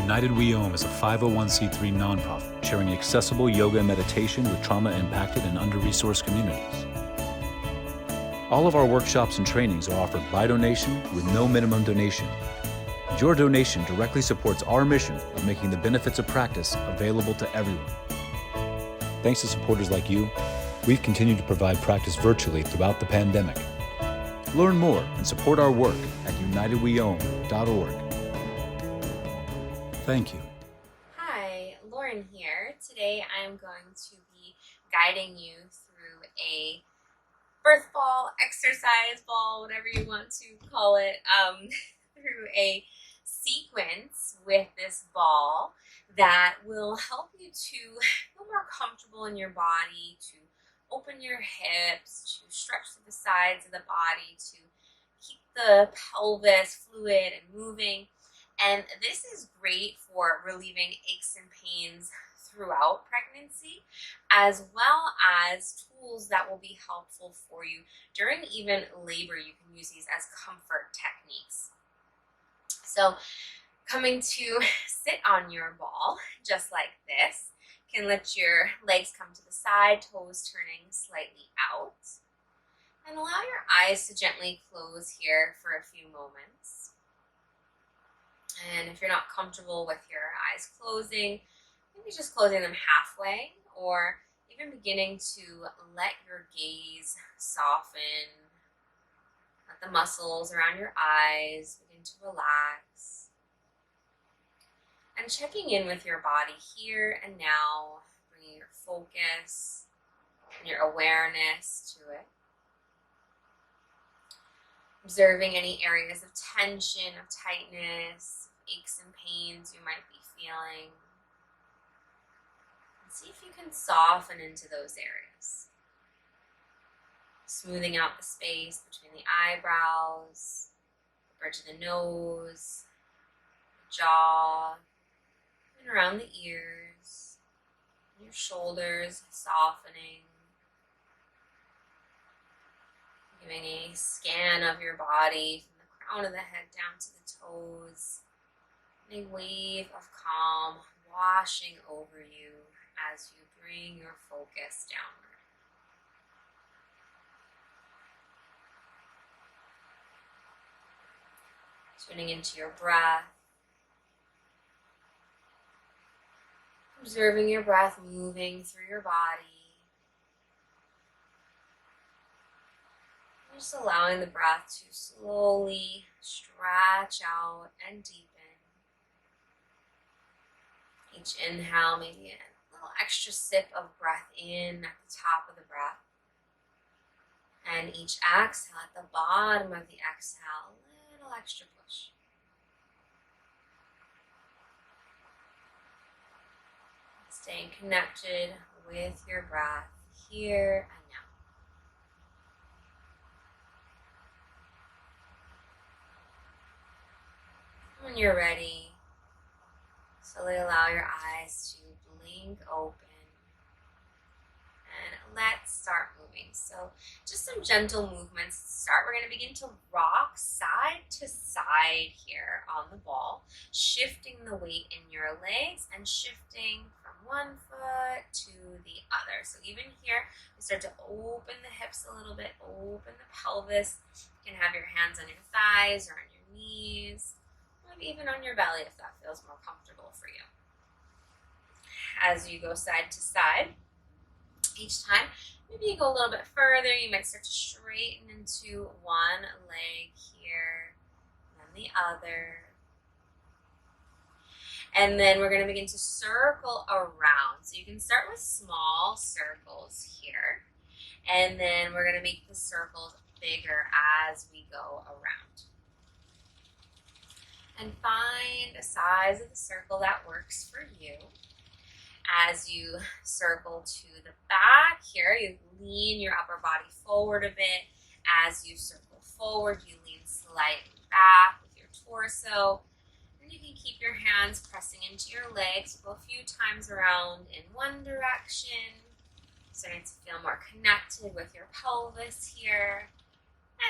United We Om is a 501c3 nonprofit sharing accessible yoga and meditation with trauma-impacted and under-resourced communities. All of our workshops and trainings are offered by donation with no minimum donation. Your donation directly supports our mission of making the benefits of practice available to everyone. Thanks to supporters like you, we've continued to provide practice virtually throughout the pandemic. Learn more and support our work at unitedweom.org. Thank you. Hi, Lauren here. Today I'm going to be guiding you through a birth ball, exercise ball, whatever you want to call it, through a sequence with this ball that will help you to feel more comfortable in your body, to open your hips, to stretch to the sides of the body, to keep the pelvis fluid and moving. And this is great for relieving aches and pains throughout pregnancy, as well as tools that will be helpful for you during even labor. You can use these as comfort techniques. So coming to sit on your ball, just like this, can let your legs come to the side, toes turning slightly out, and allow your eyes to gently close here for a few moments. And if you're not comfortable with your eyes closing, maybe just closing them halfway, or even beginning to let your gaze soften. Let the muscles around your eyes begin to relax. And checking in with your body here and now, bringing your focus and your awareness to it. Observing any areas of tension, of tightness, aches and pains you might be feeling. And see if you can soften into those areas. Smoothing out the space between the eyebrows, the bridge of the nose, the jaw, and around the ears, and your shoulders softening. Giving a scan of your body from the crown of the head down to the toes. And a wave of calm washing over you as you bring your focus downward. Tuning into your breath. Observing your breath moving through your body. Just allowing the breath to slowly stretch out and deepen. Each inhale, maybe a little extra sip of breath in at the top of the breath. And each exhale at the bottom of the exhale, a little extra push. Staying connected with your breath here and now. When you're ready, slowly allow your eyes to blink open. And let's start moving. So just some gentle movements to start. We're going to begin to rock side to side here on the ball, shifting the weight in your legs and shifting from one foot to the other. So even here, we start to open the hips a little bit, open the pelvis. You can have your hands on your thighs or on your knees. Maybe even on your belly if that feels more comfortable for you. As you go side to side, each time, maybe you go a little bit further, you might start to straighten into one leg here, and then the other. And then we're going to begin to circle around. So you can start with small circles here, and then we're going to make the circles bigger as we go around. And find a size of the circle that works for you. As you circle to the back here, you lean your upper body forward a bit. As you circle forward, you lean slightly back with your torso. And you can keep your hands pressing into your legs. Go a few times around in one direction. Starting to feel more connected with your pelvis here.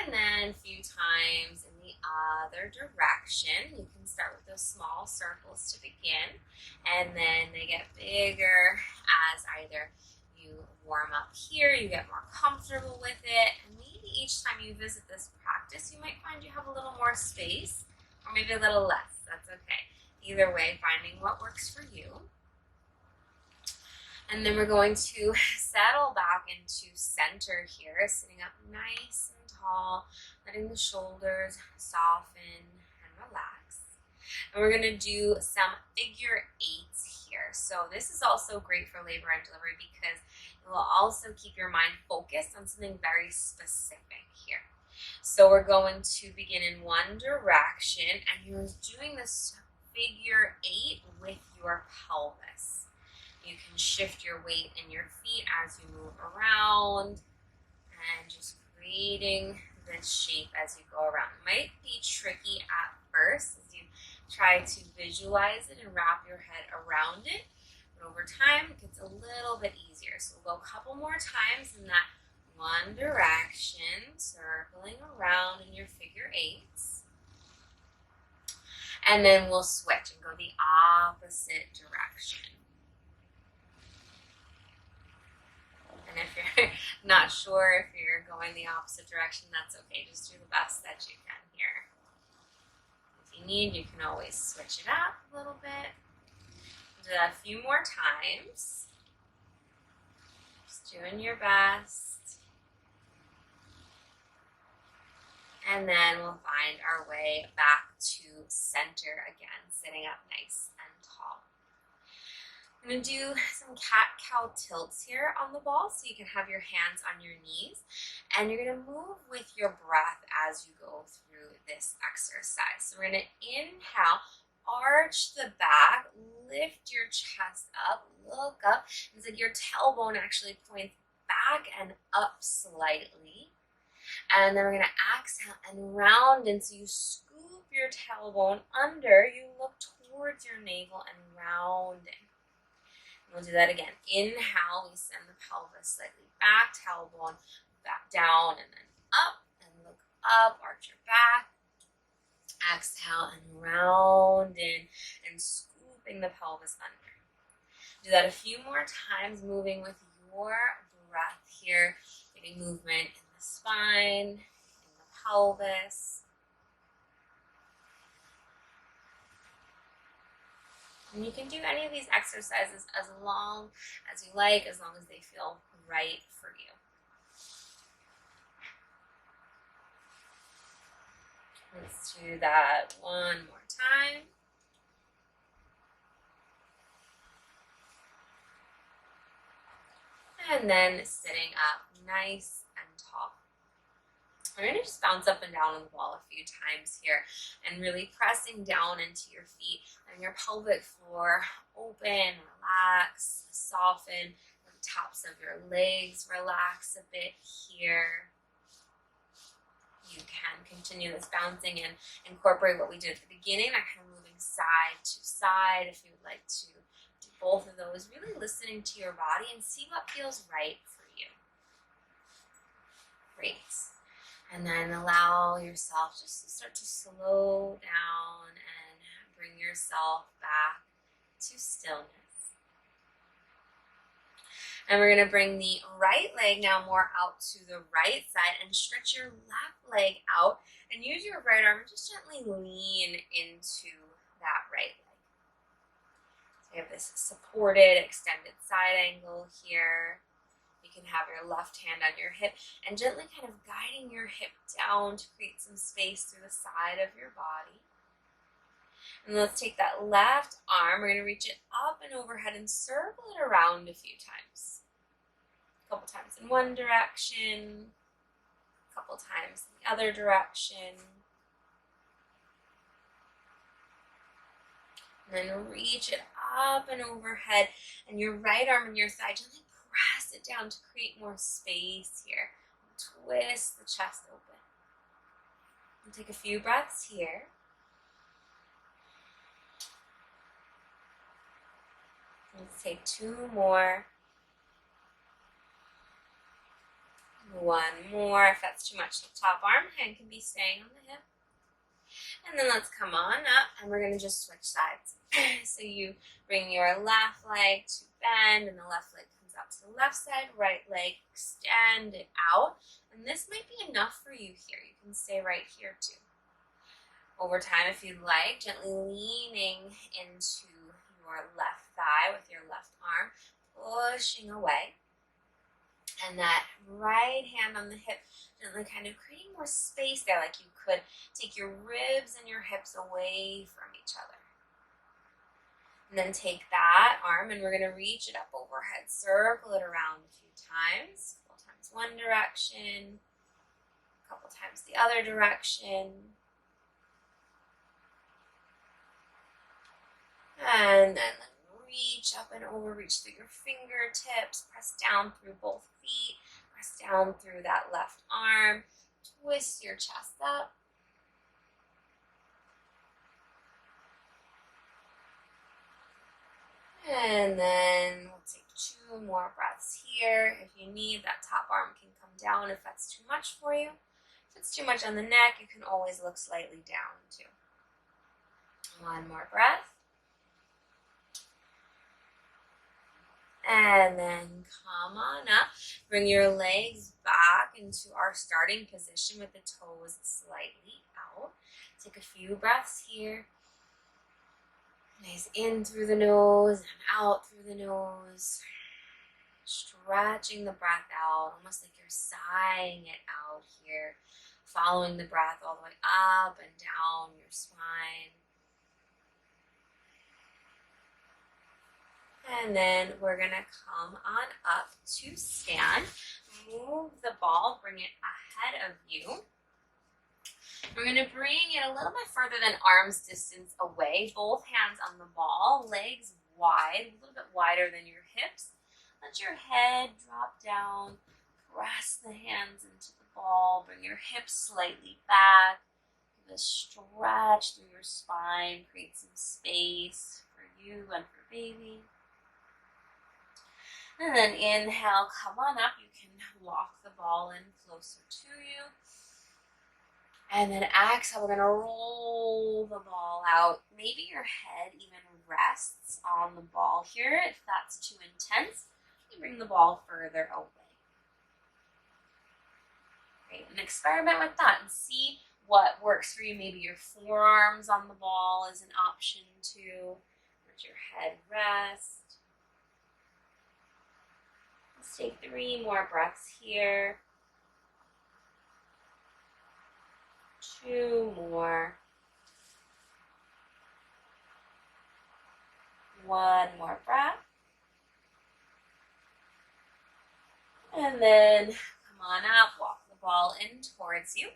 And then a few times in the other direction. You can start with those small circles to begin, and then they get bigger as either you warm up here, you get more comfortable with it, and maybe each time you visit this practice, you might find you have a little more space, or maybe a little less. That's okay. Either way, finding what works for you. And then we're going to settle back into center here, sitting up nice and tall, letting the shoulders soften and relax. And we're going to do some figure eights here. So this is also great for labor and delivery because it will also keep your mind focused on something very specific here. So we're going to begin in one direction, and you're doing this figure eight with your pelvis. You can shift your weight in your feet as you move around and just creating this shape as you go around. It might be tricky at first as you try to visualize it and wrap your head around it, but over time it gets a little bit easier. So we'll go a couple more times in that one direction, circling around in your figure eights. And then we'll switch and go the opposite direction. And if you're not sure if you're going the opposite direction, that's okay. Just do the best that you can here. If you need, you can always switch it up a little bit. Do that a few more times. Just doing your best. And then we'll find our way back to center again, sitting up nice and tall. I'm going to do some cat-cow tilts here on the ball so you can have your hands on your knees, and you're going to move with your breath as you go through this exercise. So we're going to inhale, arch the back, lift your chest up, look up. It's like your tailbone actually points back and up slightly. And then we're going to exhale and round in, so you scoop your tailbone under, you look towards your navel and round in. We'll do that again. Inhale, we send the pelvis slightly back, tailbone back down, and then up, and look up, arch your back. Exhale and round in, and scooping the pelvis under. Do that a few more times, moving with your breath here, getting movement in the spine, in the pelvis. And you can do any of these exercises as long as you like, as long as they feel right for you. Let's do that one more time. And then sitting up nice and tall. We're going to just bounce up and down on the ball a few times here and really pressing down into your feet and your pelvic floor open, relax, soften. The tops of your legs relax a bit here. You can continue this bouncing and incorporate what we did at the beginning, that kind of moving side to side if you would like to do both of those. Really listening to your body and see what feels right for you. Great. And then allow yourself just to start to slow down and bring yourself back to stillness. And we're going to bring the right leg now more out to the right side and stretch your left leg out and use your right arm and just gently lean into that right leg. So we have this supported extended side angle here. You can have your left hand on your hip and gently kind of guiding your hip down to create some space through the side of your body. And let's take that left arm, we're going to reach it up and overhead and circle it around a few times. A couple times in one direction, a couple times in the other direction. And then reach it up and overhead, and your right arm and your thigh, gently press it down to create more space here. Twist the chest open. And take a few breaths here. Let's take two more. One more. If that's too much, the top arm hand can be staying on the hip. And then let's come on up and we're gonna just switch sides. So you bring your left leg to bend and the left leg comes out to the left side, right leg extend it out. And this might be enough for you here. You can stay right here too. Over time, if you'd like, gently leaning into your left thigh with your left arm, pushing away. And that right hand on the hip, gently kind of creating more space there, like you could take your ribs and your hips away from each other. And then take that arm and we're going to reach it up overhead, circle it around a few times. A couple times one direction, a couple times the other direction. And then reach up and over, reach through your fingertips, press down through both feet, press down through that left arm, twist your chest up. And then we'll take 2 more breaths here. If you need, that top arm can come down if that's too much for you. If it's too much on the neck, you can always look slightly down too. 1 more breath. And then come on up. Bring your legs back into our starting position with the toes slightly out. Take a few breaths here. Nice in through the nose and out through the nose. Stretching the breath out, almost like you're sighing it out here. Following the breath all the way up and down your spine. And then we're gonna come on up to stand. Move the ball, bring it ahead of you. We're gonna bring it a little bit further than arm's distance away. Both hands on the ball, legs wide, a little bit wider than your hips. Let your head drop down. Press the hands into the ball. Bring your hips slightly back. Give a stretch through your spine. Create some space for you and for baby. And then inhale, come on up. You can walk the ball in closer to you. And then exhale, we're gonna roll the ball out. Maybe your head even rests on the ball here. If that's too intense, you bring the ball further away. Great, and experiment with that and see what works for you. Maybe your forearms on the ball is an option too. Let your head rest. Let's take 3 more breaths here. 2 more. 1 more breath. And then come on up, walk the ball in towards you.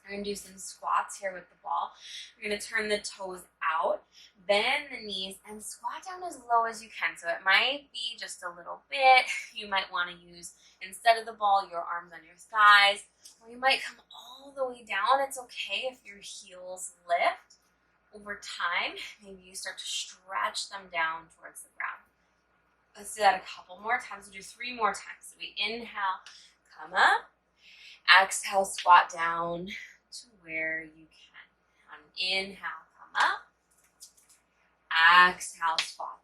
We're going to do some squats here with the ball. We're going to turn the toes out, bend the knees, and squat down as low as you can. So it might be just a little bit. You might want to use, instead of the ball, your arms on your thighs. Or you might come all the way down. It's okay if your heels lift. Over time, maybe you start to stretch them down towards the ground. Let's do that a couple more times. We'll do 3 more times. So we inhale, come up. Exhale, squat down to where you can. On inhale, come up. Exhale, squat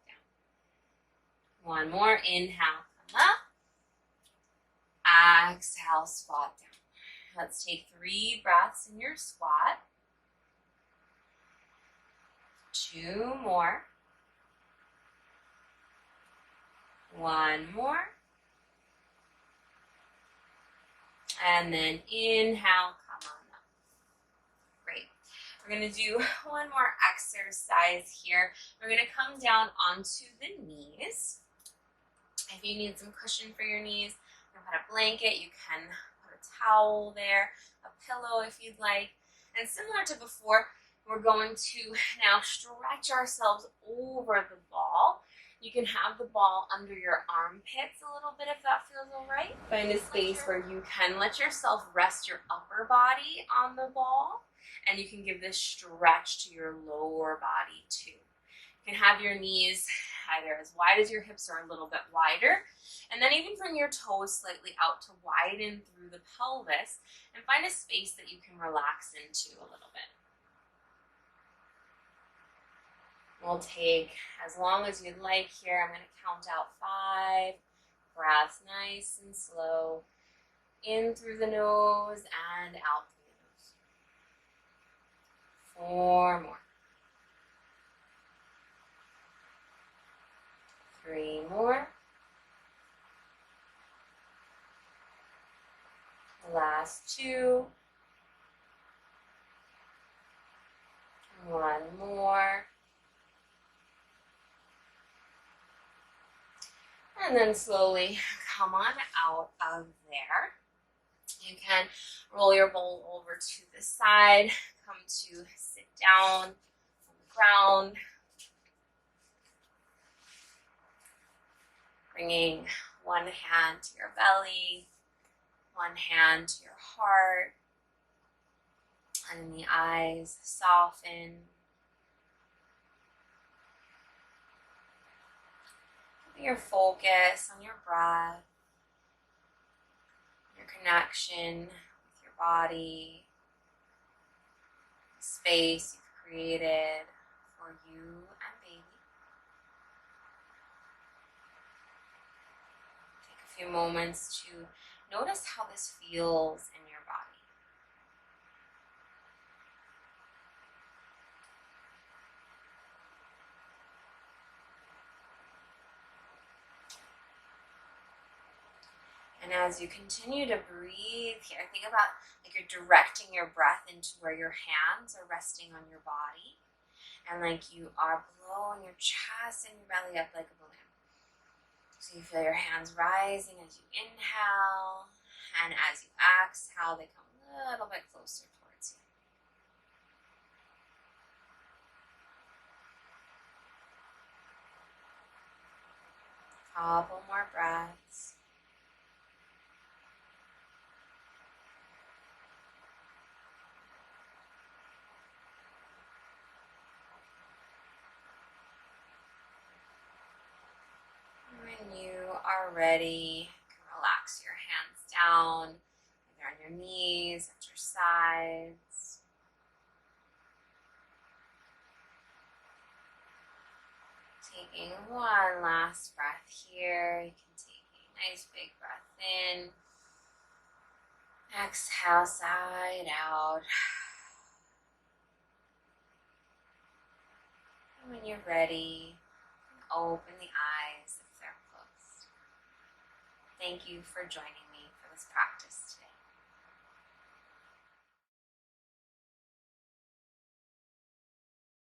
down. 1 more. Inhale, come up. Exhale, squat down. Let's take 3 breaths in your squat. 2 more. 1 more. And then inhale, come on up. Great. We're going to do 1 more exercise here. We're going to come down onto the knees. If you need some cushion for your knees, you can put a blanket, you can put a towel there, a pillow if you'd like. And similar to before, we're going to now stretch ourselves over the ball. You can have the ball under your armpits a little bit if that feels all right. Find a space where you can let yourself rest your upper body on the ball, and you can give this stretch to your lower body too. You can have your knees either as wide as your hips or a little bit wider, and then even bring your toes slightly out to widen through the pelvis and find a space that you can relax into a little bit. We'll take as long as you'd like here. I'm going to count out 5 breaths, nice and slow, in through the nose and out through the nose. 4 more. 3 more. Last 2. 1 more. And then slowly come on out of there. You can roll your bowl over to the side, come to sit down on the ground, bringing one hand to your belly, one hand to your heart, and the eyes soften. Keep your focus on your breath, your connection with your body, the space you've created for you and baby. Take a few moments to notice how this feels in your body. And as you continue to breathe here, think about like you're directing your breath into where your hands are resting on your body. And like you are blowing your chest and your belly up like a balloon. So you feel your hands rising as you inhale. And as you exhale, they come a little bit closer towards you. Couple more breaths. When you are ready, you can relax your hands down, either on your knees, at your sides. Taking one last breath here. You can take a nice big breath in. Exhale, side out. And when you're ready, open the eyes if they're closed. Thank you for joining me for this practice.